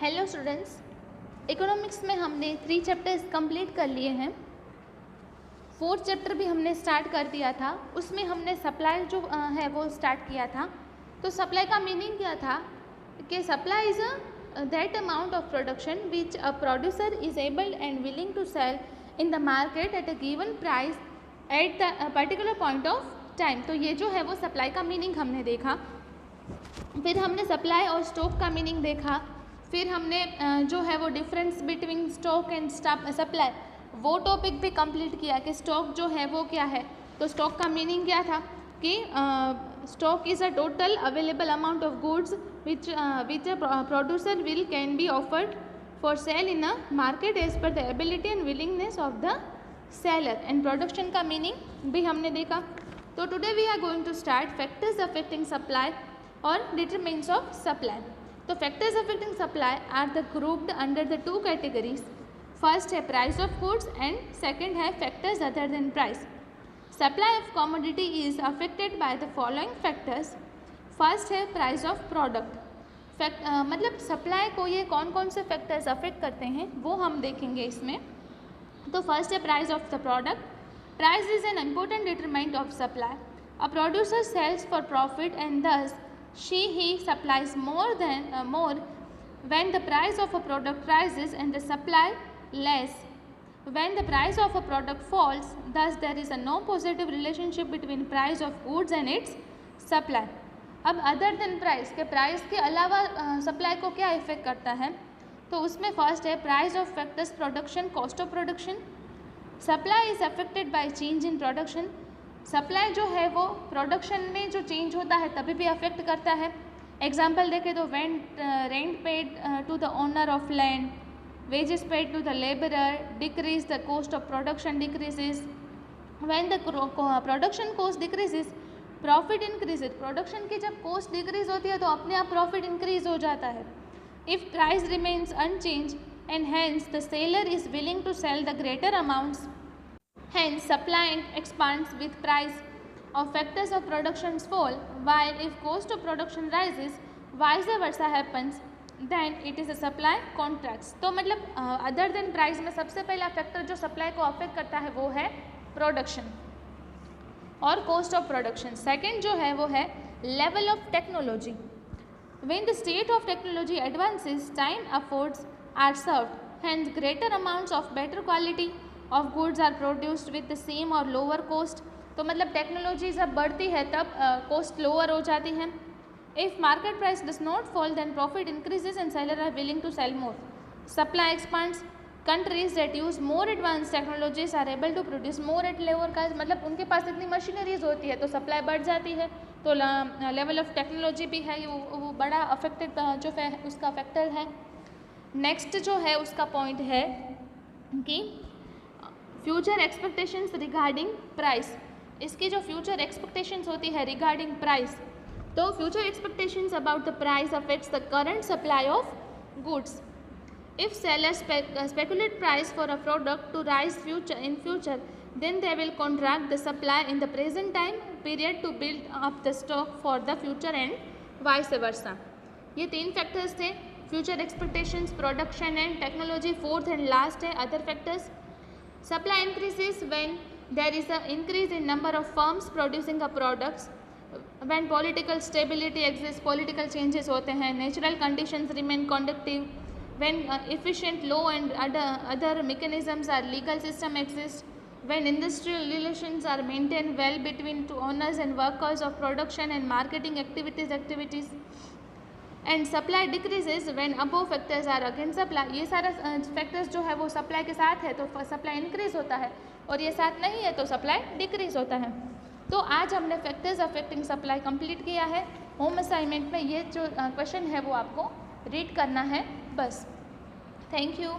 Hello students, economics में हमने 3 chapters complete कर लिए हैं। 4th चैप्टर भी हमने स्टार्ट कर दिया था। उसमें हमने सप्लाई जो है वो स्टार्ट किया था। तो सप्लाई का मीनिंग क्या था कि supply is that amount of production which a producer is able and willing to sell in the market at a given price at the particular point of time. तो ये जो है वो सप्लाई का मीनिंग हमने देखा। फिर हमने सप्लाई और स्टॉक का मीनिंग देखा। फिर हमने जो है वो difference between stock and supply वो टॉपिक भी कंप्लीट किया कि स्टॉक जो है वो क्या है। तो स्टॉक का मीनिंग क्या था कि stock is a total available amount of goods which a producer will can be offered for sale in a market as per the ability and willingness of the seller. And production का meaning भी हमने देखा। तो today we are going to start factors affecting supply और determinants of supply. तो factors affecting supply are the grouped under the 2 categories. First है price of goods and second है factors other than price. Supply of commodity is affected by the following factors. First है price of product. मतलब supply को ये कौन कौन से factors affect करते हैं वो हम देखेंगे इसमें। तो फर्स्ट है price of the product. Price is an important determinant of supply. A producer sells for profit and thus he supplies more when the price of a product rises and the supply less when the price of a product falls. Thus there is a no positive relationship between price of goods and its supply. अब other than price के price के अलावा supply को क्या effect करता है तो उसमें फर्स्ट है price of factors production cost of production. Supply is affected by change in production. Supply जो है वो प्रोडक्शन में जो चेंज होता है तभी भी अफेक्ट करता है। एग्जांपल देखें तो rent paid to the owner of land, wages paid to the labourer decrease the cost of production decreases. When the production cost decreases profit increases. Production की जब कॉस्ट डिक्रीज होती है तो अपने आप प्रॉफिट इंक्रीज हो जाता है। If price remains unchanged and hence the seller is willing to sell the greater amounts, hence supply expands with price of factors of production fall, while if cost of production rises vice versa happens then it is a supply contracts। तो मतलब other than price में सबसे पहला factor जो supply को affect करता है वो है प्रोडक्शन और कॉस्ट ऑफ प्रोडक्शन। सेकेंड जो है वो है level of technology. When the state of technology advances time efforts are served, hence greater amounts of better quality of goods are produced with the same or lower cost। तो मतलब technology जब बढ़ती है तब कॉस्ट लोअर हो जाती है। If market price does not fall then profit increases and seller are willing to sell more. Supply expands. Countries that use more advance technologies are able to produce more at lower cost. मतलब उनके पास इतनी machineries होती है तो supply बढ़ जाती है। तो लेवल ऑफ टेक्नोलॉजी भी है वो बड़ा अफेक्टेड जो उसका फैक्टर है। नेक्स्ट जो है उसका पॉइंट है कि फ्यूचर एक्सपेक्टेशंस रिगार्डिंग प्राइस। इसकी जो फ्यूचर एक्सपेक्टेशंस होती है रिगार्डिंग प्राइस, तो future expectations about the price affects the current supply of goods. If sellers speculate price for a product to rise in future then they will contract the supply in the present time period to build up the stock for the future and vice versa. ये 3 factors थे, future expectations, production and technology. Fourth and last है other factors. Supply increases when there is an increase in number of firms producing a products, when political stability exists, political changes होते हैं, natural conditions remain conducive, when efficient law and other mechanisms are legal system exist, when industrial relations are maintained well between two owners and workers of production and marketing activities and supply decreases when above factors are against supply. ये सारा factors जो है वो supply के साथ है तो supply increase होता है और ये साथ नहीं है तो सप्लाई डिक्रीज होता है। तो आज हमने फैक्टर्स अफेक्टिंग सप्लाई कंप्लीट किया है। होम असाइनमेंट में ये जो क्वेश्चन है वो आपको रीड करना है बस। Thank you.